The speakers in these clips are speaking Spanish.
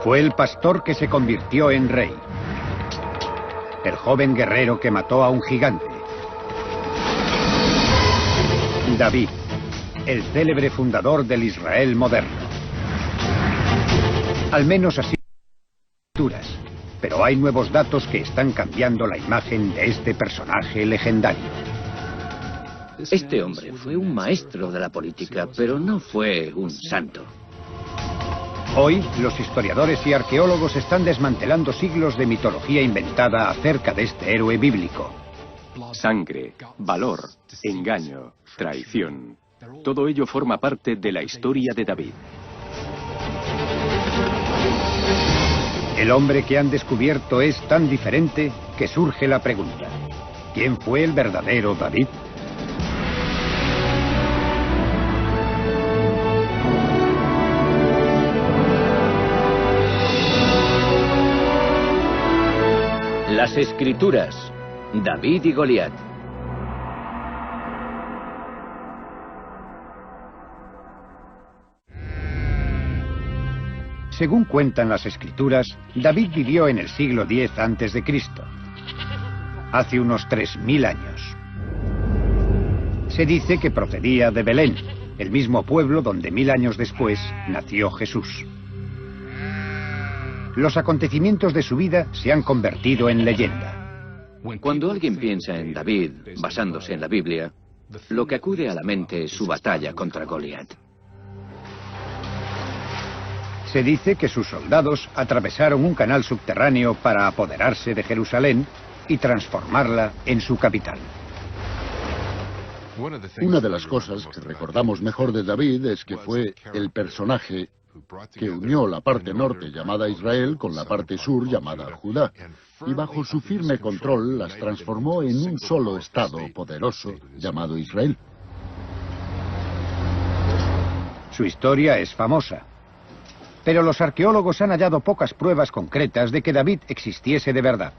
Fue el pastor que se convirtió en rey. El joven guerrero que mató a un gigante. David, el célebre fundador del Israel moderno. Al menos así, pero hay nuevos datos que están cambiando la imagen de este personaje legendario. Este hombre fue un maestro de la política, pero no fue un santo. Hoy, los historiadores y arqueólogos están desmantelando siglos de mitología inventada acerca de este héroe bíblico. Sangre, valor, engaño, traición. Todo ello forma parte de la historia de David. El hombre que han descubierto es tan diferente que surge la pregunta: ¿quién fue el verdadero David? Las Escrituras, David y Goliat. Según cuentan las Escrituras, David vivió en el siglo X a.C., hace unos 3000 años. Se dice que procedía de Belén, el mismo pueblo donde 1000 años después nació Jesús. Los acontecimientos de su vida se han convertido en leyenda. Cuando alguien piensa en David, basándose en la Biblia, lo que acude a la mente es su batalla contra Goliat. Se dice que sus soldados atravesaron un canal subterráneo para apoderarse de Jerusalén y transformarla en su capital. Una de las cosas que recordamos mejor de David es que fue el personaje que unió la parte norte llamada Israel con la parte sur llamada Judá, y bajo su firme control las transformó en un solo estado poderoso llamado Israel. Su historia es famosa, pero los arqueólogos han hallado pocas pruebas concretas de que David existiese de verdad.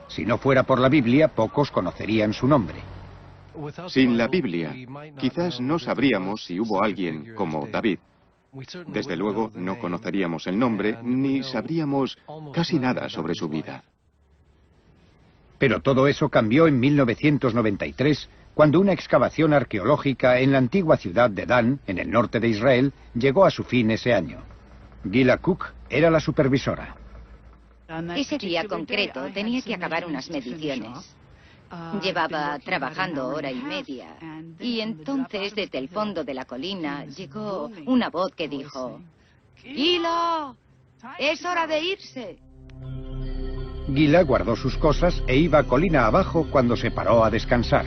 Si no fuera por la Biblia, pocos conocerían su nombre. Sin la Biblia, quizás no sabríamos si hubo alguien como David. Desde luego, no conoceríamos el nombre, ni sabríamos casi nada sobre su vida. Pero todo eso cambió en 1993, cuando una excavación arqueológica en la antigua ciudad de Dan, en el norte de Israel, llegó a su fin ese año. Gila Cook era la supervisora. Ese día concreto tenía que acabar unas mediciones. Llevaba trabajando hora y media, y entonces desde el fondo de la colina llegó una voz que dijo: ¡Gila! ¡Es hora de irse! Gila guardó sus cosas e iba colina abajo cuando se paró a descansar.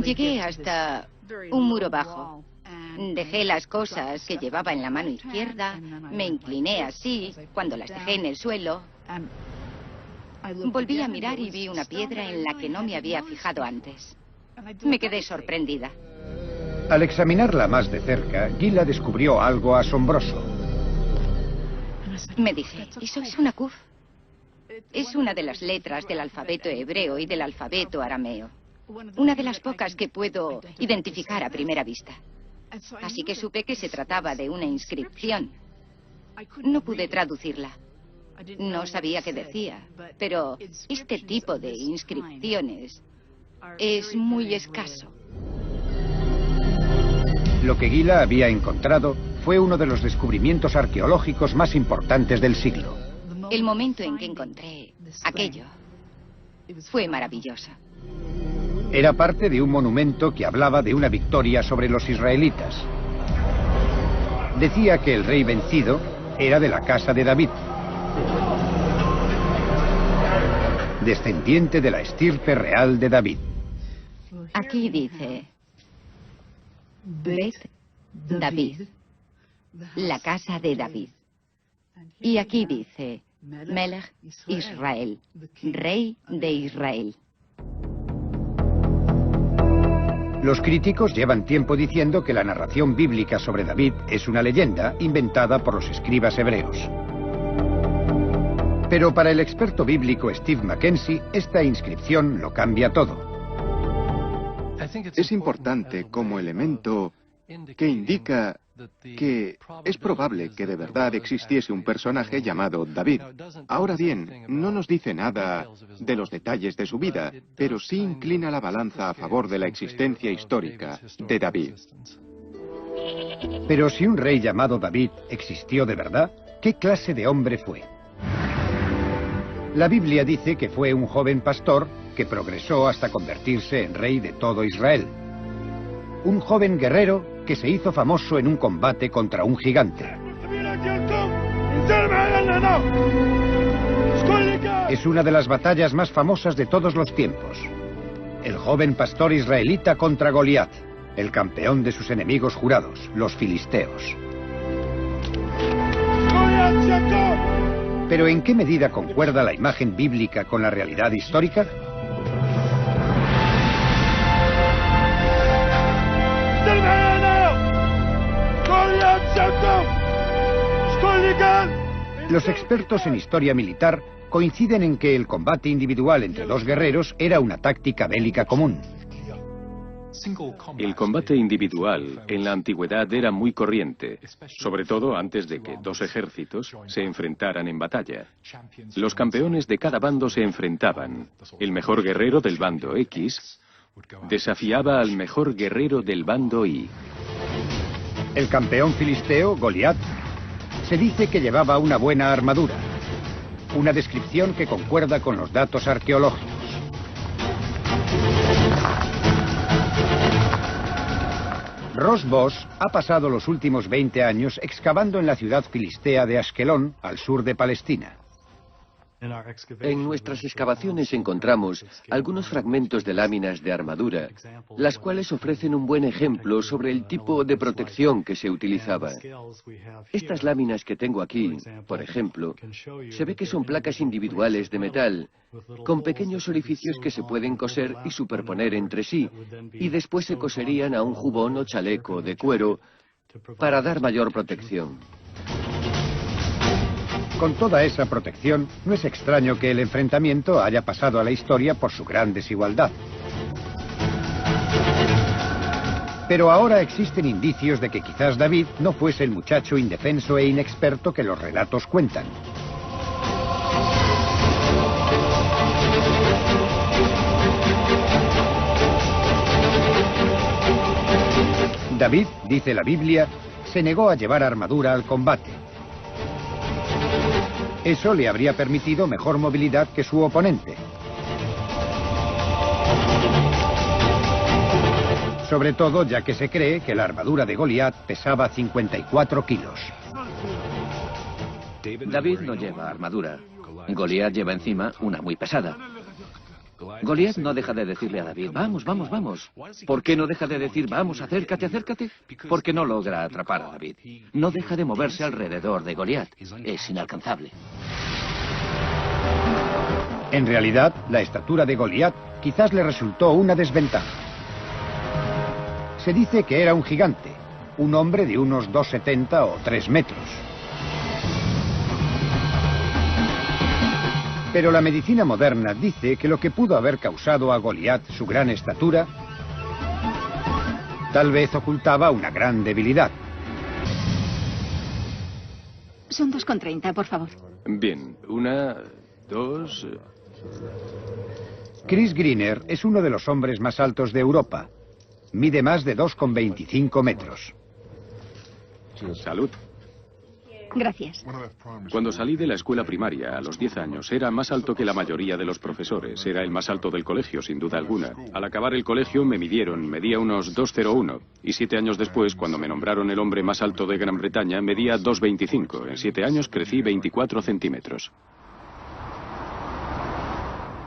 Llegué hasta un muro bajo. Dejé las cosas que llevaba en la mano izquierda, me incliné así cuando las dejé en el suelo. Volví a mirar y vi una piedra en la que no me había fijado antes. Me quedé sorprendida. Al examinarla más de cerca, Gila descubrió algo asombroso. Me dije: ¿eso es una kuf? Es una de las letras del alfabeto hebreo y del alfabeto arameo. Una de las pocas que puedo identificar a primera vista. Así que supe que se trataba de una inscripción. No pude traducirla. No sabía qué decía, pero este tipo de inscripciones es muy escaso. Lo que Gila había encontrado fue uno de los descubrimientos arqueológicos más importantes del siglo. El momento en que encontré aquello fue maravilloso. Era parte de un monumento que hablaba de una victoria sobre los israelitas. Decía que el rey vencido era de la casa de David, descendiente de la estirpe real de David. Aquí dice Bet David, la casa de David. Y aquí dice Melech Israel, rey de Israel. Los críticos llevan tiempo diciendo que la narración bíblica sobre David es una leyenda inventada por los escribas hebreos. Pero para el experto bíblico Steve Mackenzie, esta inscripción lo cambia todo. Es importante como elemento que indica que es probable que de verdad existiese un personaje llamado David. Ahora bien, no nos dice nada de los detalles de su vida, pero sí inclina la balanza a favor de la existencia histórica de David. Pero si un rey llamado David existió de verdad, ¿qué clase de hombre fue? La Biblia dice que fue un joven pastor que progresó hasta convertirse en rey de todo Israel. Un joven guerrero que se hizo famoso en un combate contra un gigante. Es una de las batallas más famosas de todos los tiempos. El joven pastor israelita contra Goliat, el campeón de sus enemigos jurados, los filisteos. ¿Pero en qué medida concuerda la imagen bíblica con la realidad histórica? Los expertos en historia militar coinciden en que el combate individual entre dos guerreros era una táctica bélica común. El combate individual en la antigüedad era muy corriente, sobre todo antes de que dos ejércitos se enfrentaran en batalla. Los campeones de cada bando se enfrentaban. El mejor guerrero del bando X desafiaba al mejor guerrero del bando Y. El campeón filisteo, Goliat, se dice que llevaba una buena armadura, una descripción que concuerda con los datos arqueológicos. Ross Boss ha pasado los últimos 20 años excavando en la ciudad filistea de Ashkelon, al sur de Palestina. En nuestras excavaciones encontramos algunos fragmentos de láminas de armadura, las cuales ofrecen un buen ejemplo sobre el tipo de protección que se utilizaba. Estas láminas que tengo aquí, por ejemplo, se ve que son placas individuales de metal, con pequeños orificios que se pueden coser y superponer entre sí, y después se coserían a un jubón o chaleco de cuero para dar mayor protección. Con toda esa protección, no es extraño que el enfrentamiento haya pasado a la historia por su gran desigualdad. Pero ahora existen indicios de que quizás David no fuese el muchacho indefenso e inexperto que los relatos cuentan. David, dice la Biblia, se negó a llevar armadura al combate. Eso le habría permitido mejor movilidad que su oponente. Sobre todo ya que se cree que la armadura de Goliat pesaba 54 kilos. David no lleva armadura. Goliat lleva encima una muy pesada. Goliat no deja de decirle a David, vamos, vamos, vamos. ¿Por qué no deja de decir, vamos, acércate, acércate? Porque no logra atrapar a David. No deja de moverse alrededor de Goliat. Es inalcanzable. En realidad, la estatura de Goliat quizás le resultó una desventaja. Se dice que era un gigante, un hombre de unos 2,70 o 3 metros. Pero la medicina moderna dice que lo que pudo haber causado a Goliat su gran estatura, tal vez ocultaba una gran debilidad. Son 2,30, por favor. Bien, 1, 2... Chris Greener es uno de los hombres más altos de Europa. Mide más de 2,25 metros. Salud. Gracias. Cuando salí de la escuela primaria a los 10 años, era más alto que la mayoría de los profesores. Era el más alto del colegio, sin duda alguna. Al acabar el colegio me midieron, medía unos 2,01. Y 7 años después, cuando me nombraron el hombre más alto de Gran Bretaña, medía 2,25. En 7 años crecí 24 centímetros.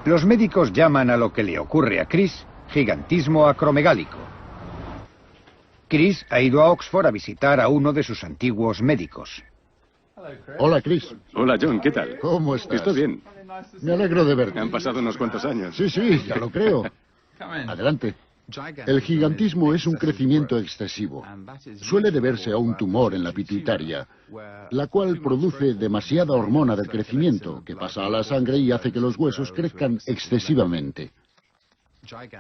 Los médicos llaman a lo que le ocurre a Chris gigantismo acromegálico. Chris ha ido a Oxford a visitar a uno de sus antiguos médicos. Hola, Chris. Hola, John, ¿qué tal? ¿Cómo estás? Estoy bien. Me alegro de verte. Han pasado unos cuantos años. Sí, sí, ya lo creo. Adelante. El gigantismo es un crecimiento excesivo. Suele deberse a un tumor en la pituitaria, la cual produce demasiada hormona del crecimiento, que pasa a la sangre y hace que los huesos crezcan excesivamente.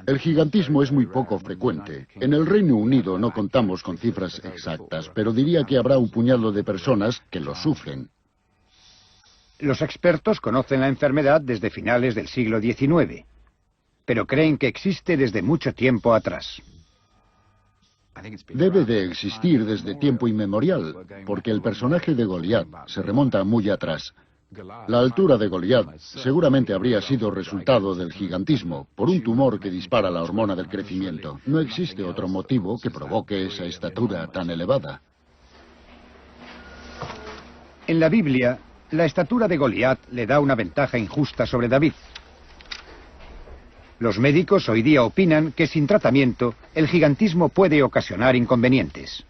El gigantismo es muy poco frecuente. En el Reino Unido no contamos con cifras exactas, pero diría que habrá un puñado de personas que lo sufren. Los expertos conocen la enfermedad desde finales del siglo XIX, pero creen que existe desde mucho tiempo atrás. Debe de existir desde tiempo inmemorial, porque el personaje de Goliat se remonta muy atrás. La altura de Goliat seguramente habría sido resultado del gigantismo, por un tumor que dispara la hormona del crecimiento. No existe otro motivo que provoque esa estatura tan elevada. En la Biblia, la estatura de Goliat le da una ventaja injusta sobre David. Los médicos hoy día opinan que sin tratamiento, el gigantismo puede ocasionar inconvenientes.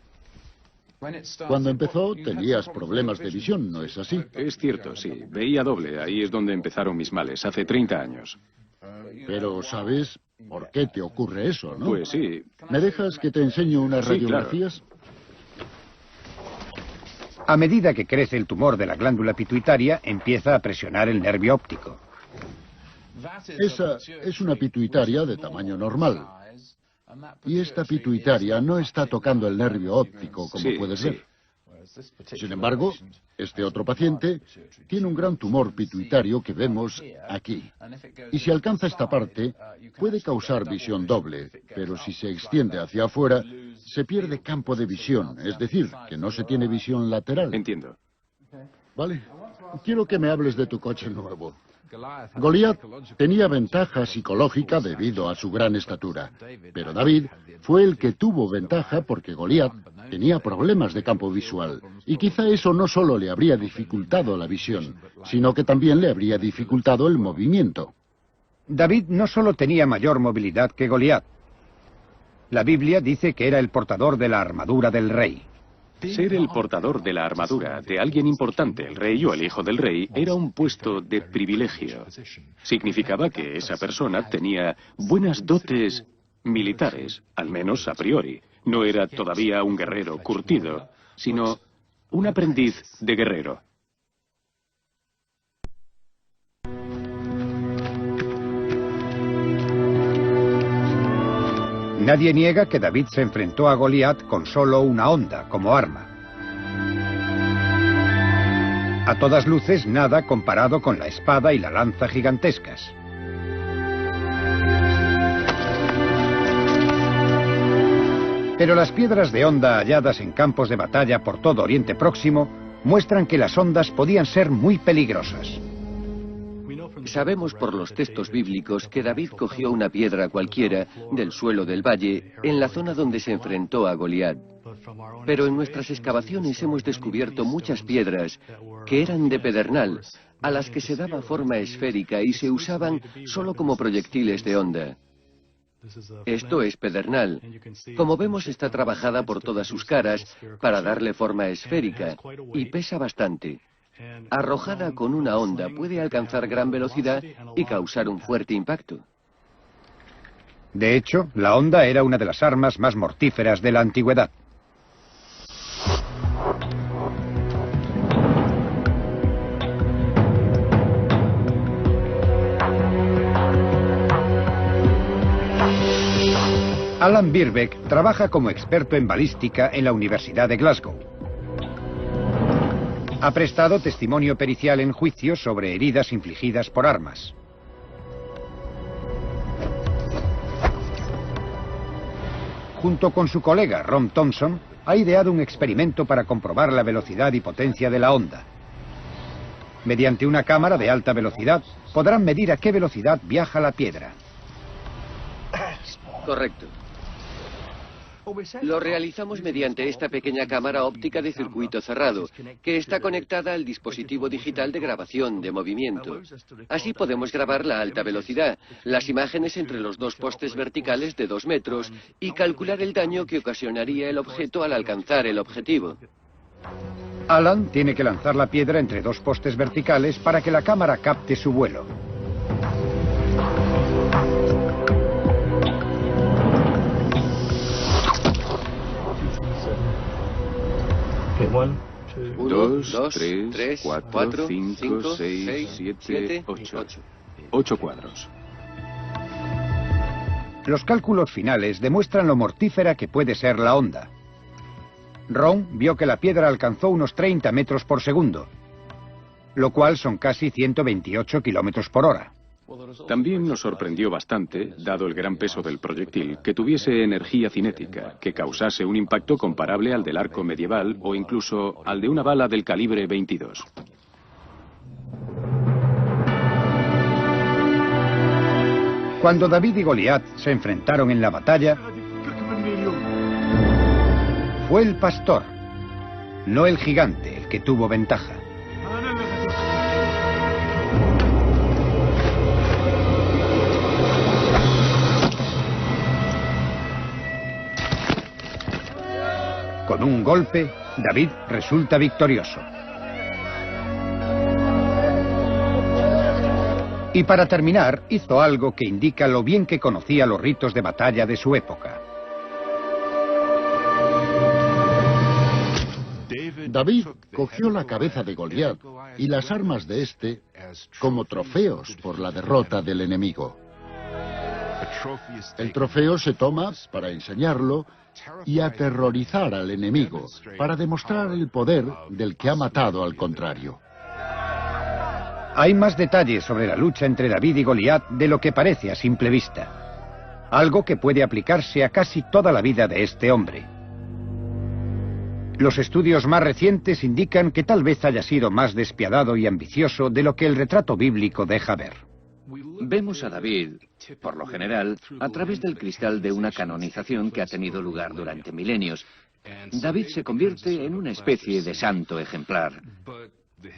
Cuando empezó tenías problemas de visión, ¿no es así? Es cierto, sí. Veía doble. Ahí es donde empezaron mis males, hace 30 años. Pero ¿sabes por qué te ocurre eso, no? Pues sí. ¿Me dejas que te enseñe unas Sí, radiografías? A medida que crece el tumor de la glándula pituitaria, empieza a presionar el nervio óptico. Esa es una pituitaria de tamaño normal. Y esta pituitaria no está tocando el nervio óptico, como Sí, puedes sí. ver. Sin embargo, este otro paciente tiene un gran tumor pituitario que vemos aquí. Y si alcanza esta parte, puede causar visión doble, pero si se extiende hacia afuera, se pierde campo de visión, es decir, que no se tiene visión lateral. Entiendo. Vale. Quiero que me hables de tu coche nuevo. Goliat tenía ventaja psicológica debido a su gran estatura, pero David fue el que tuvo ventaja porque Goliat tenía problemas de campo visual, y quizá eso no solo le habría dificultado la visión, sino que también le habría dificultado el movimiento. David no solo tenía mayor movilidad que Goliat. La Biblia dice que era el portador de la armadura del rey. Ser el portador de la armadura de alguien importante, el rey o el hijo del rey, era un puesto de privilegio. Significaba que esa persona tenía buenas dotes militares, al menos a priori. No era todavía un guerrero curtido, sino un aprendiz de guerrero. Nadie niega que David se enfrentó a Goliat con solo una honda como arma. A todas luces, nada comparado con la espada y la lanza gigantescas. Pero las piedras de honda halladas en campos de batalla por todo Oriente Próximo muestran que las hondas podían ser muy peligrosas. Sabemos por los textos bíblicos que David cogió una piedra cualquiera del suelo del valle en la zona donde se enfrentó a Goliat. Pero en nuestras excavaciones hemos descubierto muchas piedras que eran de pedernal, a las que se daba forma esférica y se usaban solo como proyectiles de honda. Esto es pedernal. Como vemos, está trabajada por todas sus caras para darle forma esférica y pesa bastante. Arrojada con una honda puede alcanzar gran velocidad y causar un fuerte impacto. De hecho, la honda era una de las armas más mortíferas de la antigüedad. Alan Birbeck trabaja como experto en balística en la Universidad de Glasgow. Ha prestado testimonio pericial en juicios sobre heridas infligidas por armas. Junto con su colega Ron Thompson, ha ideado un experimento para comprobar la velocidad y potencia de la honda. Mediante una cámara de alta velocidad, podrán medir a qué velocidad viaja la piedra. Correcto. Lo realizamos mediante esta pequeña cámara óptica de circuito cerrado, que está conectada al dispositivo digital de grabación de movimiento. Así podemos grabar la alta velocidad, las imágenes entre los dos postes verticales de 2 metros y calcular el daño que ocasionaría el objeto al alcanzar el objetivo. Alan tiene que lanzar la piedra entre 2 postes verticales para que la cámara capte su vuelo. Dos, 2, tres, 3, cuatro, 4, 5, 5, 6, 6, 7, 7, 8. 8. 8 cuadros. Los cálculos finales demuestran lo mortífera que puede ser la onda. Round vio que la piedra alcanzó unos 30 metros por segundo, lo cual son casi 128 kilómetros por hora. También nos sorprendió bastante, dado el gran peso del proyectil, que tuviese energía cinética, que causase un impacto comparable al del arco medieval o incluso al de una bala del calibre 22. Cuando David y Goliat se enfrentaron en la batalla, fue el pastor, no el gigante, el que tuvo ventaja. Con un golpe, David resulta victorioso. Y para terminar, hizo algo que indica lo bien que conocía los ritos de batalla de su época. David cogió la cabeza de Goliat y las armas de este como trofeos por la derrota del enemigo. El trofeo se toma para enseñarlo y aterrorizar al enemigo, para demostrar el poder del que ha matado al contrario. Hay más detalles sobre la lucha entre David y Goliat de lo que parece a simple vista. Algo que puede aplicarse a casi toda la vida de este hombre. Los estudios más recientes indican que tal vez haya sido más despiadado y ambicioso de lo que el retrato bíblico deja ver. Vemos a David, por lo general, a través del cristal de una canonización que ha tenido lugar durante milenios. David se convierte en una especie de santo ejemplar.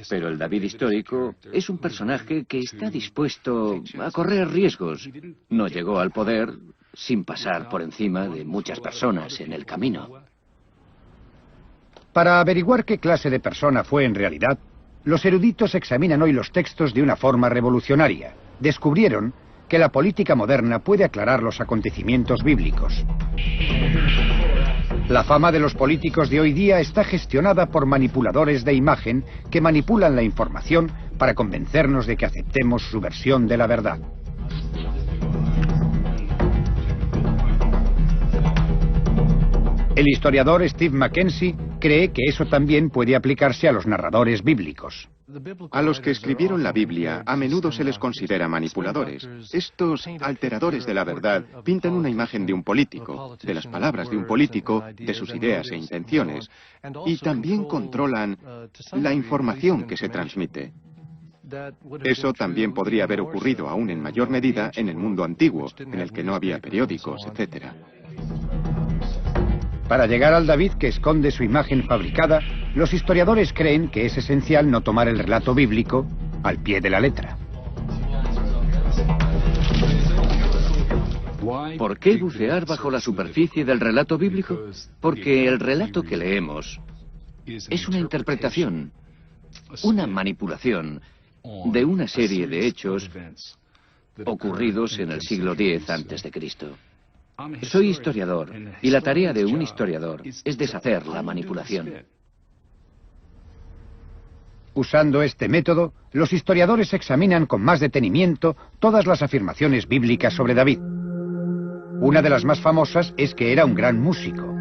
Pero el David histórico es un personaje que está dispuesto a correr riesgos. No llegó al poder sin pasar por encima de muchas personas en el camino. Para averiguar qué clase de persona fue en realidad, los eruditos examinan hoy los textos de una forma revolucionaria. Descubrieron que la política moderna puede aclarar los acontecimientos bíblicos. La fama de los políticos de hoy día está gestionada por manipuladores de imagen que manipulan la información para convencernos de que aceptemos su versión de la verdad. El historiador Steve Mackenzie cree que eso también puede aplicarse a los narradores bíblicos. A los que escribieron la Biblia a menudo se les considera manipuladores. Estos alteradores de la verdad pintan una imagen de un político, de las palabras de un político, de sus ideas e intenciones, y también controlan la información que se transmite. Eso también podría haber ocurrido aún en mayor medida en el mundo antiguo, en el que no había periódicos, etc. Para llegar al David que esconde su imagen fabricada, los historiadores creen que es esencial no tomar el relato bíblico al pie de la letra. ¿Por qué bucear bajo la superficie del relato bíblico? Porque el relato que leemos es una interpretación, una manipulación de una serie de hechos ocurridos en el siglo X a.C. Soy historiador, y la tarea de un historiador es deshacer la manipulación. Usando este método, los historiadores examinan con más detenimiento todas las afirmaciones bíblicas sobre David. Una de las más famosas es que era un gran músico.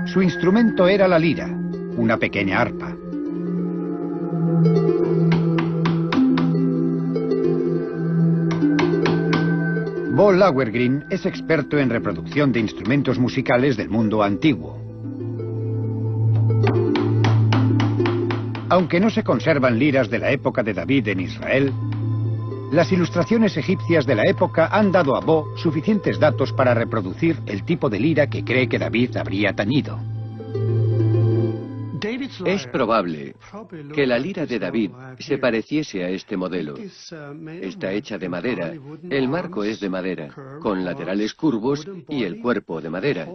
Su instrumento era la lira, una pequeña arpa. Bo Lowergreen es experto en reproducción de instrumentos musicales del mundo antiguo. Aunque no se conservan liras de la época de David en Israel, las ilustraciones egipcias de la época han dado a Bo suficientes datos para reproducir el tipo de lira que cree que David habría tañido. Es probable que la lira de David se pareciese a este modelo. Está hecha de madera, el marco es de madera, con laterales curvos y el cuerpo de madera.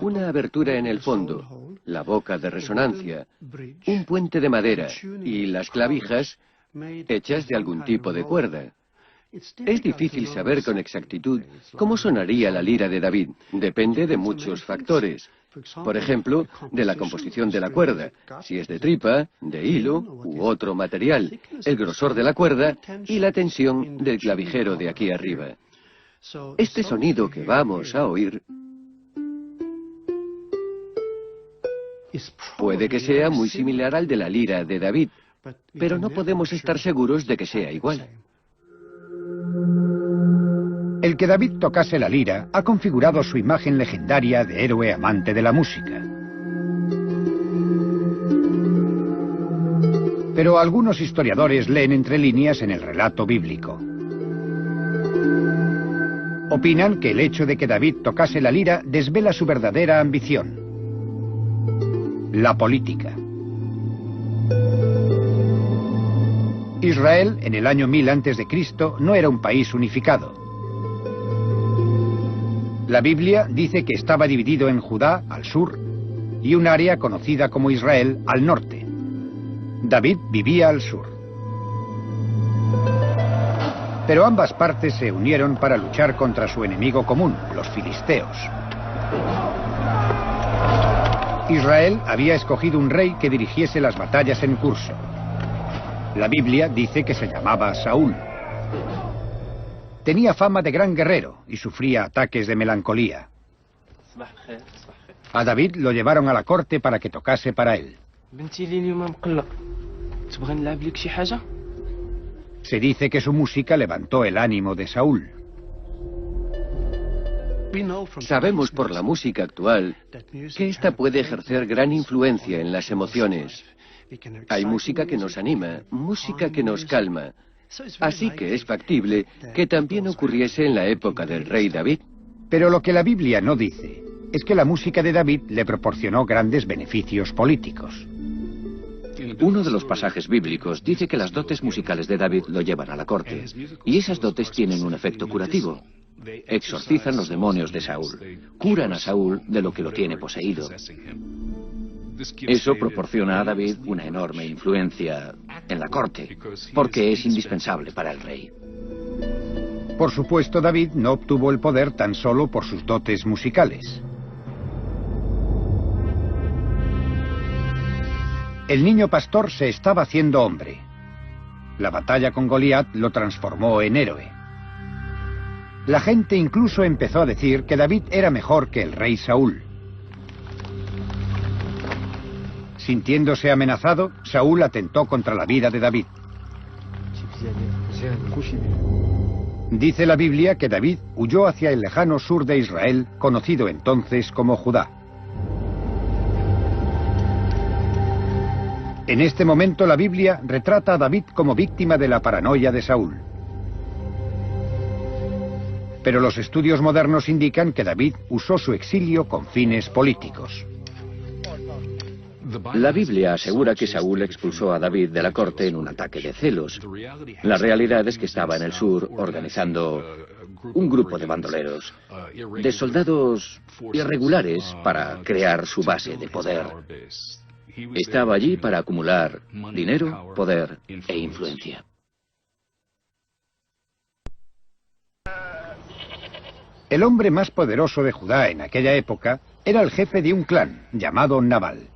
Una abertura en el fondo, la boca de resonancia, un puente de madera y las clavijas hechas de algún tipo de cuerda. Es difícil saber con exactitud cómo sonaría la lira de David. Depende de muchos factores. Por ejemplo, de la composición de la cuerda, si es de tripa, de hilo u otro material, el grosor de la cuerda y la tensión del clavijero de aquí arriba. Este sonido que vamos a oír puede que sea muy similar al de la lira de David, pero no podemos estar seguros de que sea igual. El que David tocase la lira ha configurado su imagen legendaria de héroe amante de la música. Pero algunos historiadores leen entre líneas en el relato bíblico. Opinan que el hecho de que David tocase la lira desvela su verdadera ambición: la política. Israel, en el año 1000 a.C., no era un país unificado. La Biblia dice que estaba dividido en Judá, al sur, y un área conocida como Israel, al norte. David vivía al sur. Pero ambas partes se unieron para luchar contra su enemigo común, los filisteos. Israel había escogido un rey que dirigiese las batallas en curso. La Biblia dice que se llamaba Saúl. Tenía fama de gran guerrero y sufría ataques de melancolía. A David lo llevaron a la corte para que tocase para él. Se dice que su música levantó el ánimo de Saúl. Sabemos por la música actual que esta puede ejercer gran influencia en las emociones. Hay música que nos anima, música que nos calma. Así que es factible que también ocurriese en la época del rey David. Pero lo que la Biblia no dice es que la música de David le proporcionó grandes beneficios políticos. Uno de los pasajes bíblicos dice que las dotes musicales de David lo llevan a la corte, y esas dotes tienen un efecto curativo. Exorcizan los demonios de Saúl, curan a Saúl de lo que lo tiene poseído. Eso proporciona a David una enorme influencia en la corte, porque es indispensable para el rey. Por supuesto, David no obtuvo el poder tan solo por sus dotes musicales. El niño pastor se estaba haciendo hombre. La batalla con Goliat lo transformó en héroe. La gente incluso empezó a decir que David era mejor que el rey Saúl. Sintiéndose amenazado, Saúl atentó contra la vida de David. Dice la Biblia que David huyó hacia el lejano sur de Israel, conocido entonces como Judá. En este momento la Biblia retrata a David como víctima de la paranoia de Saúl. Pero los estudios modernos indican que David usó su exilio con fines políticos. La Biblia asegura que Saúl expulsó a David de la corte en un ataque de celos. La realidad es que estaba en el sur organizando un grupo de bandoleros, de soldados irregulares para crear su base de poder. Estaba allí para acumular dinero, poder e influencia. El hombre más poderoso de Judá en aquella época era el jefe de un clan llamado Nabal.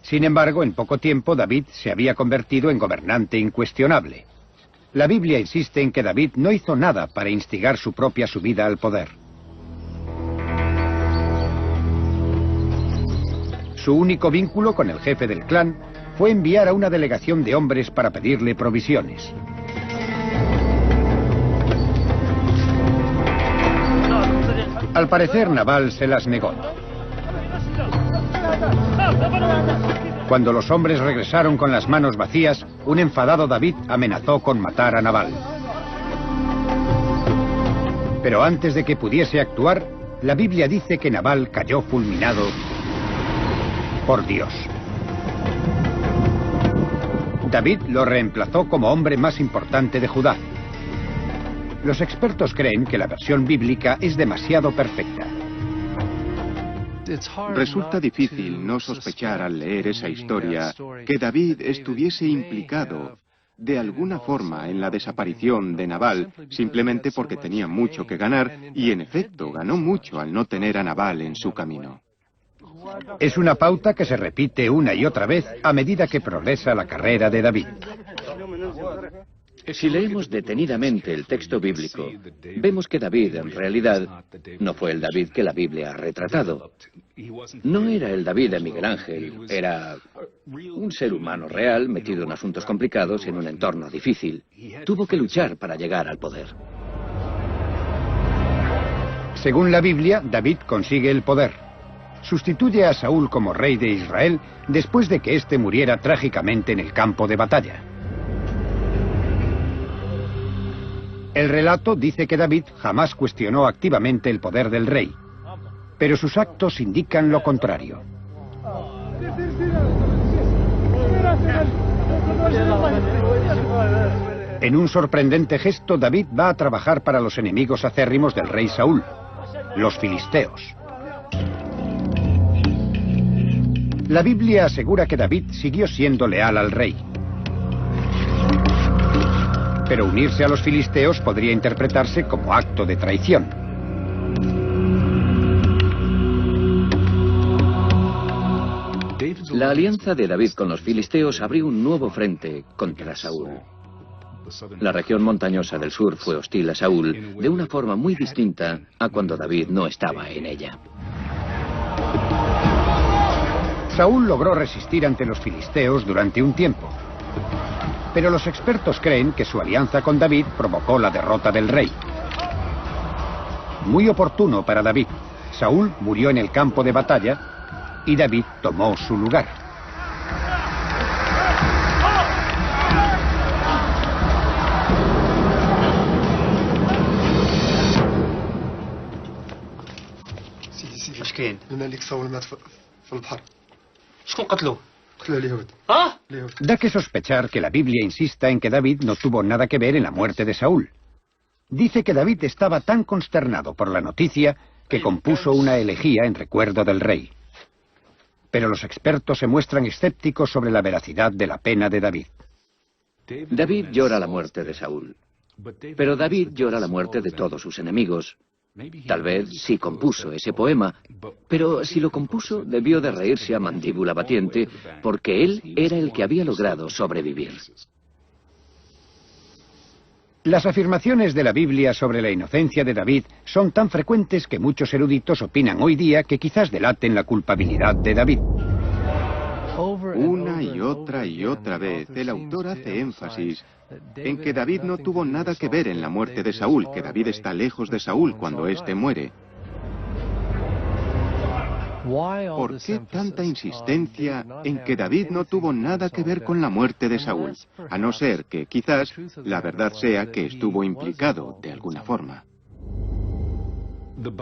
Sin embargo, en poco tiempo David se había convertido en gobernante incuestionable. La Biblia insiste en que David no hizo nada para instigar su propia subida al poder. Su único vínculo con el jefe del clan fue enviar a una delegación de hombres para pedirle provisiones. Al parecer, Nabal se las negó. Cuando los hombres regresaron con las manos vacías, un enfadado David amenazó con matar a Nabal. Pero antes de que pudiese actuar, la Biblia dice que Nabal cayó fulminado por Dios. David lo reemplazó como hombre más importante de Judá. Los expertos creen que la versión bíblica es demasiado perfecta. Resulta difícil no sospechar al leer esa historia que David estuviese implicado de alguna forma en la desaparición de Nabal, simplemente porque tenía mucho que ganar, y en efecto ganó mucho al no tener a Nabal en su camino. Es una pauta que se repite una y otra vez a medida que progresa la carrera de David. Si leemos detenidamente el texto bíblico, vemos que David en realidad no fue el David que la Biblia ha retratado. No era el David de Miguel Ángel, era un ser humano real metido en asuntos complicados en un entorno difícil. Tuvo que luchar para llegar al poder. Según la Biblia, David consigue el poder. Sustituye a Saúl como rey de Israel después de que éste muriera trágicamente en el campo de batalla. El relato dice que David jamás cuestionó activamente el poder del rey, pero sus actos indican lo contrario. En un sorprendente gesto, David va a trabajar para los enemigos acérrimos del rey Saúl, los filisteos. La Biblia asegura que David siguió siendo leal al rey. Pero unirse a los filisteos podría interpretarse como acto de traición. La alianza de David con los filisteos abrió un nuevo frente contra Saúl. La región montañosa del sur fue hostil a Saúl de una forma muy distinta a cuando David no estaba en ella. Saúl logró resistir ante los filisteos durante un tiempo. Pero los expertos creen que su alianza con David provocó la derrota del rey. Muy oportuno para David. Saúl murió en el campo de batalla y David tomó su lugar. Da que sospechar que la Biblia insista en que David no tuvo nada que ver en la muerte de Saúl. Dice que David estaba tan consternado por la noticia que compuso una elegía en recuerdo del rey. Pero los expertos se muestran escépticos sobre la veracidad de la pena de David. David llora la muerte de Saúl, pero David llora la muerte de todos sus enemigos. Tal vez sí compuso ese poema, pero si lo compuso debió de reírse a mandíbula batiente porque él era el que había logrado sobrevivir. Las afirmaciones de la Biblia sobre la inocencia de David son tan frecuentes que muchos eruditos opinan hoy día que quizás delaten la culpabilidad de David. Una y otra vez, el autor hace énfasis en que David no tuvo nada que ver en la muerte de Saúl, que David está lejos de Saúl cuando éste muere. ¿Por qué tanta insistencia en que David no tuvo nada que ver con la muerte de Saúl? A no ser que, quizás, la verdad sea que estuvo implicado de alguna forma.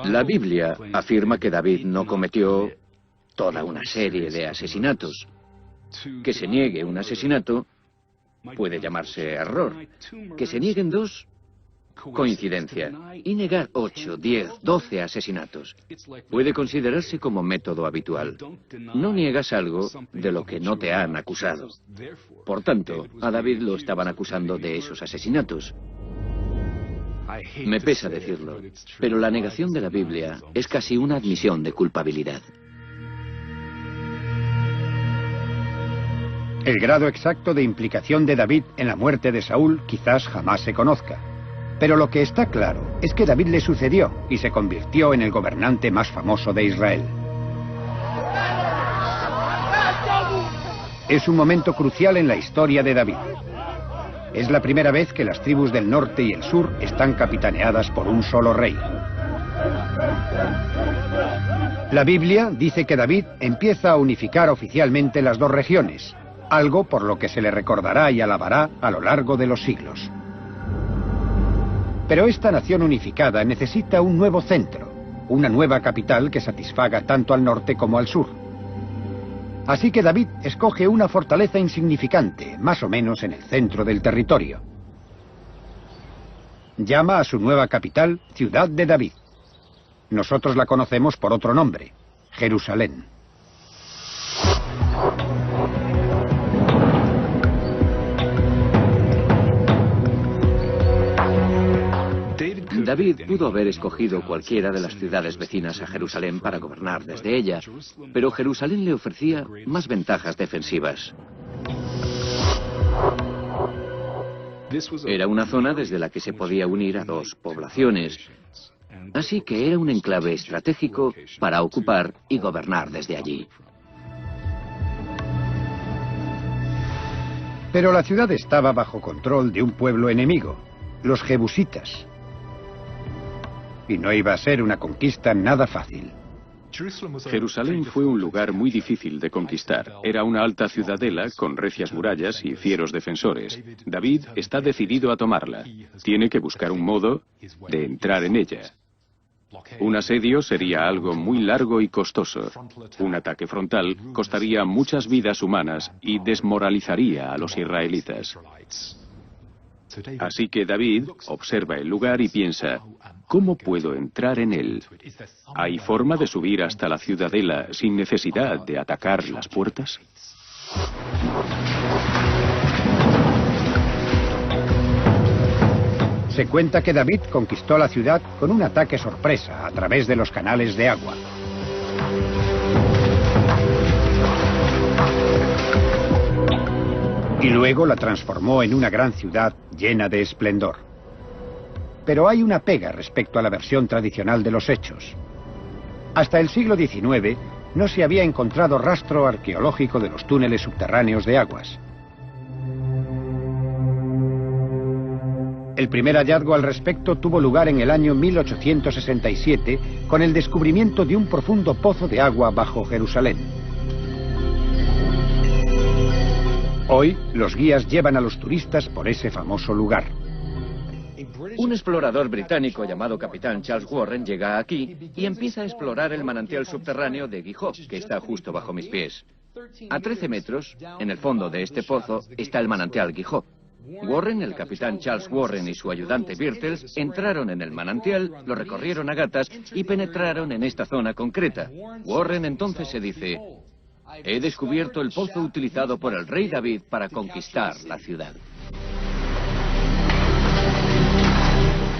La Biblia afirma que David no cometió toda una serie de asesinatos. Que se niegue un asesinato puede llamarse error. Que se nieguen dos, coincidencia. Y negar 8, 10, 12 asesinatos puede considerarse como método habitual. No niegas algo de lo que no te han acusado. Por tanto, a David lo estaban acusando de esos asesinatos. Me pesa decirlo, pero la negación de la Biblia es casi una admisión de culpabilidad. El grado exacto de implicación de David en la muerte de Saúl quizás jamás se conozca. Pero lo que está claro es que David le sucedió y se convirtió en el gobernante más famoso de Israel. Es un momento crucial en la historia de David. Es la primera vez que las tribus del norte y el sur están capitaneadas por un solo rey. La Biblia dice que David empieza a unificar oficialmente las dos regiones, algo por lo que se le recordará y alabará a lo largo de los siglos. Pero esta nación unificada necesita un nuevo centro, una nueva capital que satisfaga tanto al norte como al sur. Así que David escoge una fortaleza insignificante, más o menos en el centro del territorio. Llama a su nueva capital Ciudad de David. Nosotros la conocemos por otro nombre, Jerusalén. David pudo haber escogido cualquiera de las ciudades vecinas a Jerusalén para gobernar desde ella, pero Jerusalén le ofrecía más ventajas defensivas. Era una zona desde la que se podía unir a dos poblaciones. Así que era un enclave estratégico para ocupar y gobernar desde allí. Pero la ciudad estaba bajo control de un pueblo enemigo, los jebusitas. Y no iba a ser una conquista nada fácil. Jerusalén fue un lugar muy difícil de conquistar. Era una alta ciudadela con recias murallas y fieros defensores. David está decidido a tomarla. Tiene que buscar un modo de entrar en ella. Un asedio sería algo muy largo y costoso. Un ataque frontal costaría muchas vidas humanas y desmoralizaría a los israelitas. Así que David observa el lugar y piensa, ¿cómo puedo entrar en él? ¿Hay forma de subir hasta la ciudadela sin necesidad de atacar las puertas? Se cuenta que David conquistó la ciudad con un ataque sorpresa a través de los canales de agua. Y luego la transformó en una gran ciudad llena de esplendor. Pero hay una pega respecto a la versión tradicional de los hechos. Hasta el siglo XIX no se había encontrado rastro arqueológico de los túneles subterráneos de aguas. El primer hallazgo al respecto tuvo lugar en el año 1867 con el descubrimiento de un profundo pozo de agua bajo Jerusalén. Hoy, los guías llevan a los turistas por ese famoso lugar. Un explorador británico llamado Capitán Charles Warren llega aquí y empieza a explorar el manantial subterráneo de Gihon, que está justo bajo mis pies. A 13 metros, en el fondo de este pozo, está el manantial Gihon. Warren, el capitán Charles Warren y su ayudante Birtles entraron en el manantial, lo recorrieron a gatas y penetraron en esta zona concreta. Warren entonces se dice: he descubierto el pozo utilizado por el rey David para conquistar la ciudad.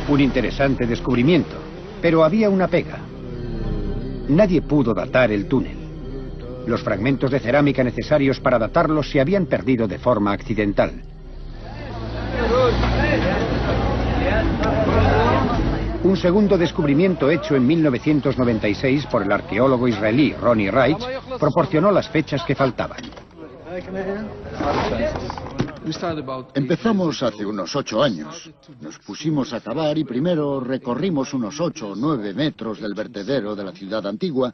Un interesante descubrimiento, pero había una pega. Nadie pudo datar el túnel. Los fragmentos de cerámica necesarios para datarlo se habían perdido de forma accidental. Un segundo descubrimiento hecho en 1996 por el arqueólogo israelí Ronnie Reich proporcionó las fechas que faltaban. Empezamos hace unos 8 años. Nos pusimos a cavar y primero recorrimos unos 8 o 9 metros del vertedero de la ciudad antigua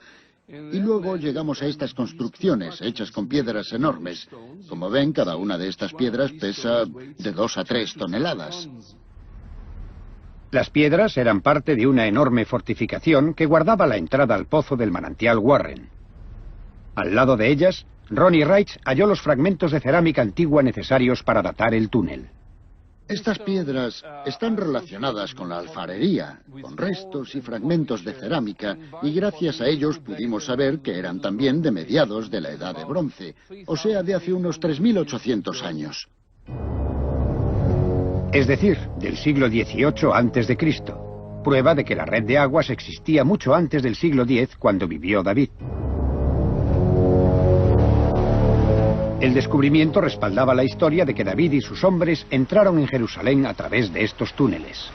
y luego llegamos a estas construcciones hechas con piedras enormes. Como ven, cada una de estas piedras pesa de 2 a 3 toneladas. Las piedras eran parte de una enorme fortificación que guardaba la entrada al pozo del manantial Warren. Al lado de ellas, Ronnie Reich halló los fragmentos de cerámica antigua necesarios para datar el túnel. Estas piedras están relacionadas con la alfarería, con restos y fragmentos de cerámica, y gracias a ellos pudimos saber que eran también de mediados de la Edad de Bronce, o sea, de hace unos 3.800 años. Es decir, del siglo XVIII a.C., prueba de que la red de aguas existía mucho antes del siglo X, cuando vivió David. El descubrimiento respaldaba la historia de que David y sus hombres entraron en Jerusalén a través de estos túneles.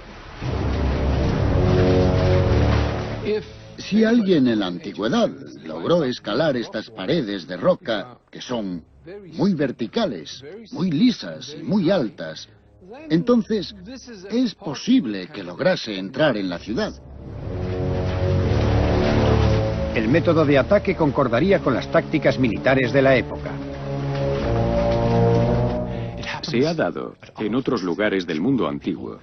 Si alguien en la antigüedad logró escalar estas paredes de roca, que son muy verticales, muy lisas y muy altas, entonces es posible que lograse entrar en la ciudad. El método de ataque concordaría con las tácticas militares de la época. Se ha dado en otros lugares del mundo antiguo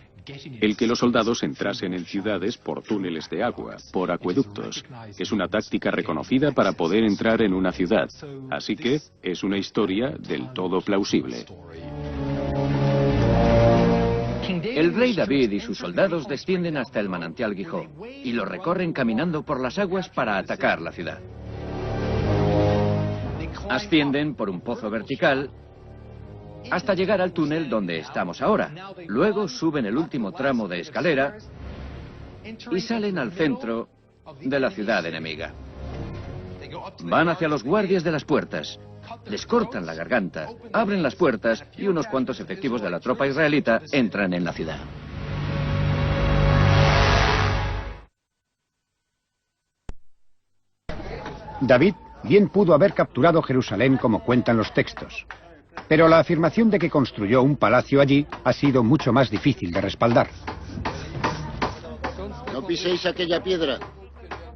el que los soldados entrasen en ciudades por túneles de agua, por acueductos. Es una táctica reconocida para poder entrar en una ciudad. Así que es una historia del todo plausible. El rey David y sus soldados descienden hasta el manantial Gihon y lo recorren caminando por las aguas para atacar la ciudad. Ascienden por un pozo vertical hasta llegar al túnel donde estamos ahora. Luego suben el último tramo de escalera y salen al centro de la ciudad enemiga. Van hacia los guardias de las puertas les cortan la garganta, abren las puertas y unos cuantos efectivos de la tropa israelita entran en la ciudad. David bien pudo haber capturado Jerusalén como cuentan los textos, pero la afirmación de que construyó un palacio allí ha sido mucho más difícil de respaldar. No piséis aquella piedra.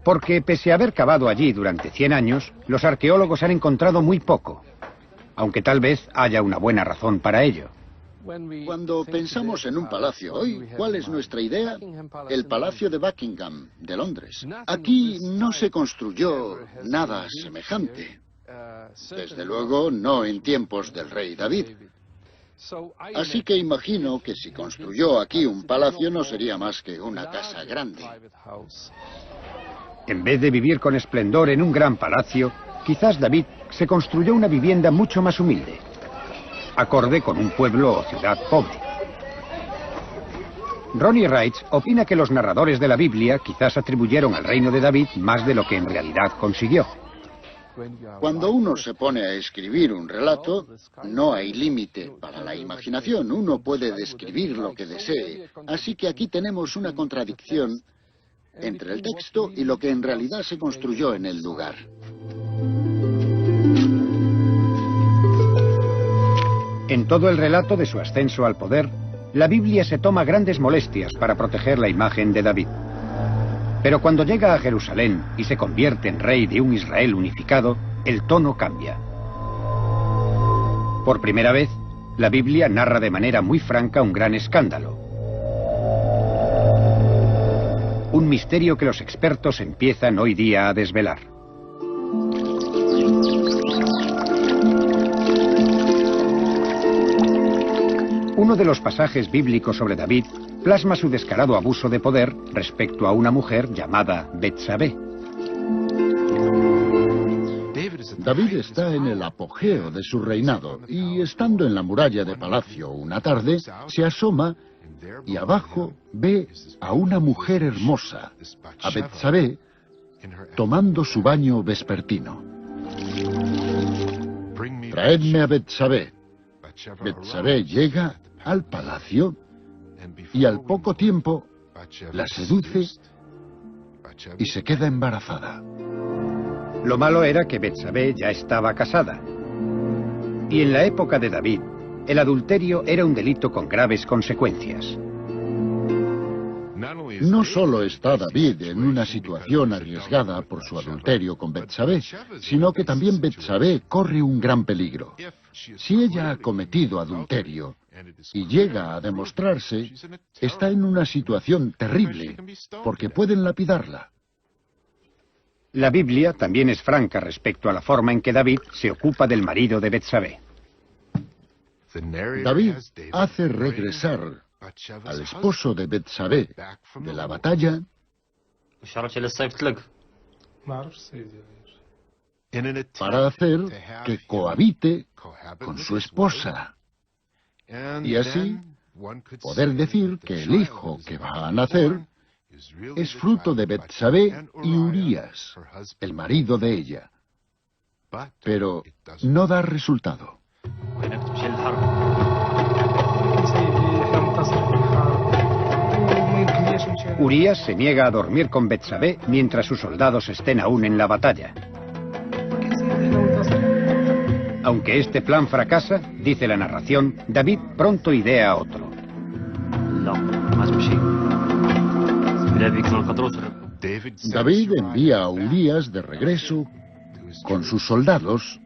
Porque pese a haber cavado allí durante 100 años, los arqueólogos han encontrado muy poco, aunque tal vez haya una buena razón para ello. Cuando pensamos en un palacio hoy, ¿cuál es nuestra idea? El Palacio de Buckingham, de Londres. Aquí no se construyó nada semejante. Desde luego, no en tiempos del rey David. Así que imagino que si construyó aquí un palacio no sería más que una casa grande. En vez de vivir con esplendor en un gran palacio, quizás David se construyó una vivienda mucho más humilde, acorde con un pueblo o ciudad pobre. Ronnie Wright opina que los narradores de la Biblia quizás atribuyeron al reino de David más de lo que en realidad consiguió. Cuando uno se pone a escribir un relato, no hay límite para la imaginación. Uno puede describir lo que desee. Así que aquí tenemos una contradicción entre el texto y lo que en realidad se construyó en el lugar. En todo el relato de su ascenso al poder, la Biblia se toma grandes molestias para proteger la imagen de David. Pero cuando llega a Jerusalén y se convierte en rey de un Israel unificado, el tono cambia. Por primera vez, la Biblia narra de manera muy franca un gran escándalo. Un misterio que los expertos empiezan hoy día a desvelar. Uno de los pasajes bíblicos sobre David plasma su descarado abuso de poder respecto a una mujer llamada Betsabé. David está en el apogeo de su reinado y estando en la muralla de palacio una tarde, se asoma y abajo ve a una mujer hermosa, a Betsabé, tomando su baño vespertino. Traedme a Betsabé. Betsabé llega al palacio y al poco tiempo la seduce y se queda embarazada. Lo malo era que Betsabé ya estaba casada. Y en la época de David, el adulterio era un delito con graves consecuencias. No solo está David en una situación arriesgada por su adulterio con Betsabé, sino que también Betsabé corre un gran peligro. Si ella ha cometido adulterio y llega a demostrarse, está en una situación terrible, porque pueden lapidarla. La Biblia también es franca respecto a la forma en que David se ocupa del marido de Betsabé. David hace regresar al esposo de Betsabé de la batalla para hacer que cohabite con su esposa y así poder decir que el hijo que va a nacer es fruto de Betsabé y Urías, el marido de ella. Pero no da resultado. Urías se niega a dormir con Betsabé mientras sus soldados estén aún en la batalla. Aunque este plan fracasa, dice la narración, David pronto idea otro. David envía a Urías de regreso con sus soldados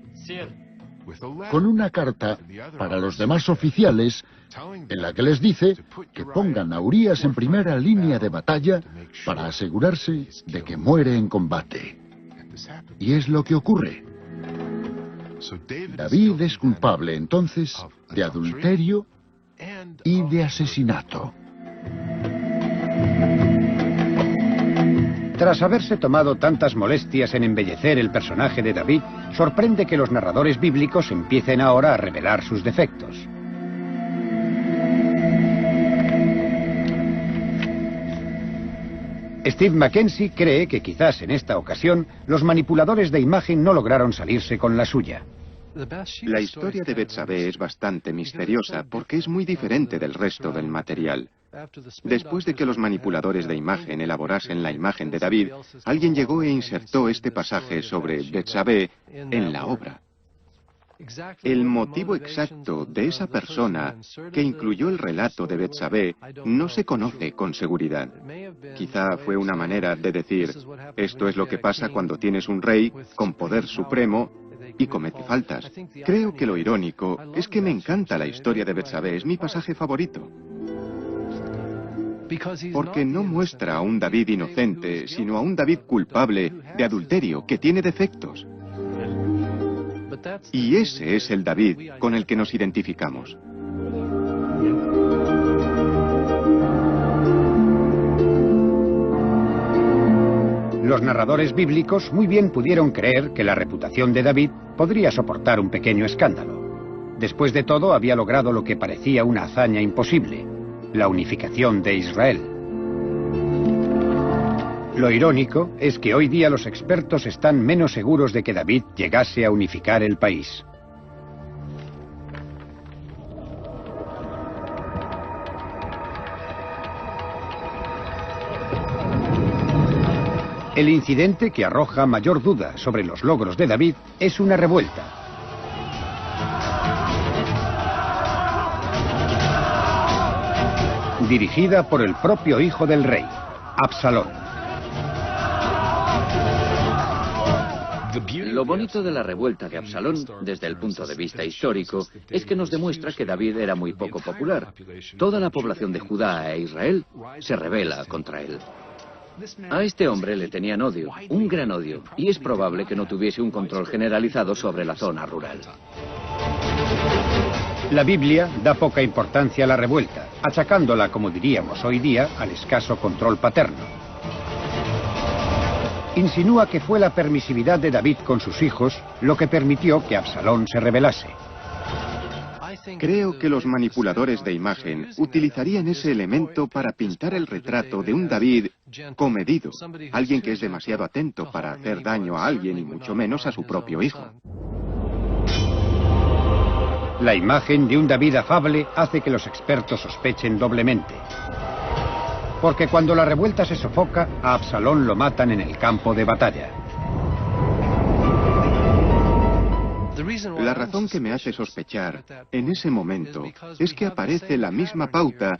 con una carta para los demás oficiales en la que les dice que pongan a Urías en primera línea de batalla para asegurarse de que muere en combate. Y es lo que ocurre. David es culpable entonces de adulterio y de asesinato. Tras haberse tomado tantas molestias en embellecer el personaje de David, sorprende que los narradores bíblicos empiecen ahora a revelar sus defectos. Steve Mackenzie cree que quizás en esta ocasión los manipuladores de imagen no lograron salirse con la suya. La historia de Betsabé es bastante misteriosa porque es muy diferente del resto del material. Después de que los manipuladores de imagen elaborasen la imagen de David, alguien llegó e insertó este pasaje sobre Betsabé en la obra. El motivo exacto de esa persona que incluyó el relato de Betsabé no se conoce con seguridad. Quizá fue una manera de decir, esto es lo que pasa cuando tienes un rey con poder supremo y comete faltas. Creo que lo irónico es que me encanta la historia de Betsabé, es mi pasaje favorito. Porque no muestra a un David inocente, sino a un David culpable de adulterio, que tiene defectos. Y ese es el David con el que nos identificamos. Los narradores bíblicos muy bien pudieron creer que la reputación de David podría soportar un pequeño escándalo. Después de todo, había logrado lo que parecía una hazaña imposible: la unificación de Israel. Lo irónico es que hoy día los expertos están menos seguros de que David llegase a unificar el país. El incidente que arroja mayor duda sobre los logros de David es una revuelta. Dirigida por el propio hijo del rey, Absalón. Lo bonito de la revuelta de Absalón, desde el punto de vista histórico, es que nos demuestra que David era muy poco popular. Toda la población de Judá e Israel se rebela contra él. A este hombre le tenían odio, un gran odio, y es probable que no tuviese un control generalizado sobre la zona rural. La Biblia da poca importancia a la revuelta, achacándola, como diríamos hoy día, al escaso control paterno. Insinúa que fue la permisividad de David con sus hijos lo que permitió que Absalón se rebelase. Creo que los manipuladores de imagen utilizarían ese elemento para pintar el retrato de un David comedido, alguien que es demasiado atento para hacer daño a alguien y mucho menos a su propio hijo. La imagen de un David afable hace que los expertos sospechen doblemente. Porque cuando la revuelta se sofoca, a Absalón lo matan en el campo de batalla. La razón que me hace sospechar en ese momento es que aparece la misma pauta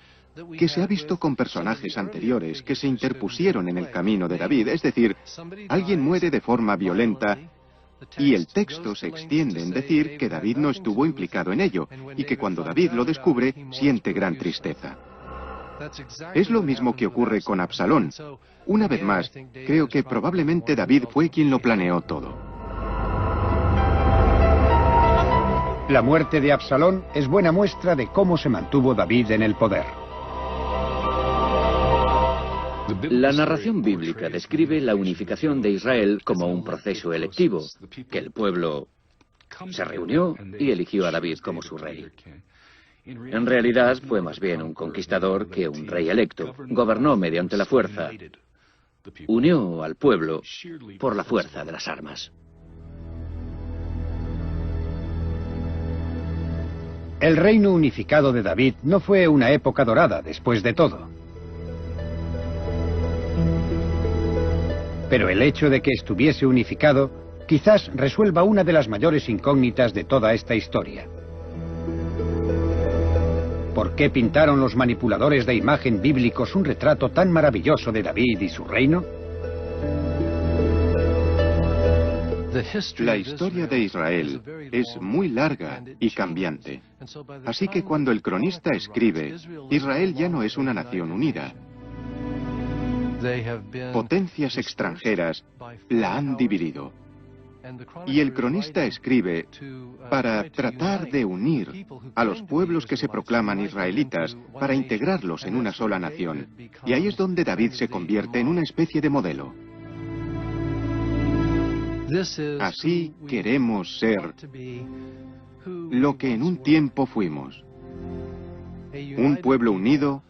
que se ha visto con personajes anteriores que se interpusieron en el camino de David, es decir, alguien muere de forma violenta y el texto se extiende en decir que David no estuvo implicado en ello y que cuando David lo descubre siente gran tristeza. Es lo mismo que ocurre con Absalón. Una vez más, creo que probablemente David fue quien lo planeó todo. La muerte de Absalón es buena muestra de cómo se mantuvo David en el poder. La narración bíblica describe la unificación de Israel como un proceso electivo, que el pueblo se reunió y eligió a David como su rey. En realidad fue más bien un conquistador que un rey electo. Gobernó mediante la fuerza. Unió al pueblo por la fuerza de las armas. El reino unificado de David no fue una época dorada, después de todo. Pero el hecho de que estuviese unificado quizás resuelva una de las mayores incógnitas de toda esta historia. ¿Por qué pintaron los manipuladores de imagen bíblicos un retrato tan maravilloso de David y su reino? La historia de Israel es muy larga y cambiante. Así que cuando el cronista escribe, Israel ya no es una nación unida. Potencias extranjeras la han dividido. Y el cronista escribe para tratar de unir a los pueblos que se proclaman israelitas, para integrarlos en una sola nación. Y ahí es donde David se convierte en una especie de modelo. Así queremos ser lo que en un tiempo fuimos. Un pueblo unido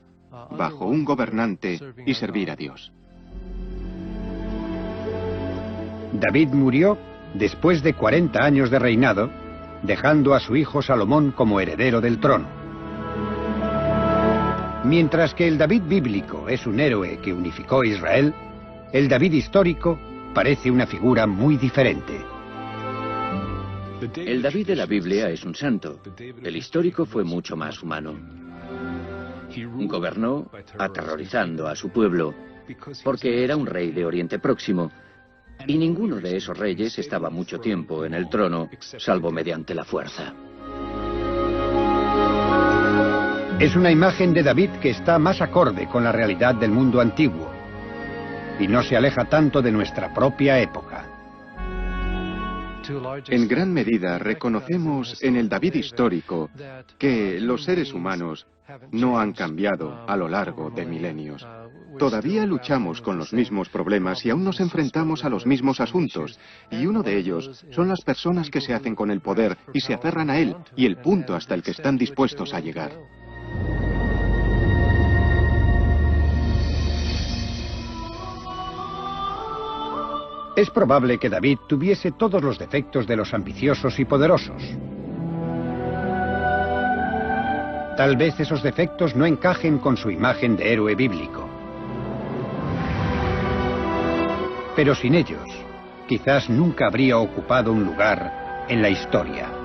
bajo un gobernante y servir a Dios. David murió después de 40 años de reinado dejando a su hijo Salomón como heredero del trono. Mientras que el David bíblico es un héroe que unificó Israel, el David histórico parece una figura muy diferente. El David de la Biblia es un santo. El histórico fue mucho más humano. Gobernó aterrorizando a su pueblo, porque era un rey de Oriente Próximo, y ninguno de esos reyes estaba mucho tiempo en el trono, salvo mediante la fuerza. Es una imagen de David que está más acorde con la realidad del mundo antiguo, y no se aleja tanto de nuestra propia época. En gran medida reconocemos en el David histórico que los seres humanos no han cambiado a lo largo de milenios. Todavía luchamos con los mismos problemas y aún nos enfrentamos a los mismos asuntos. Y uno de ellos son las personas que se hacen con el poder y se aferran a él, y el punto hasta el que están dispuestos a llegar. Es probable que David tuviese todos los defectos de los ambiciosos y poderosos. Tal vez esos defectos no encajen con su imagen de héroe bíblico. Pero sin ellos, quizás nunca habría ocupado un lugar en la historia.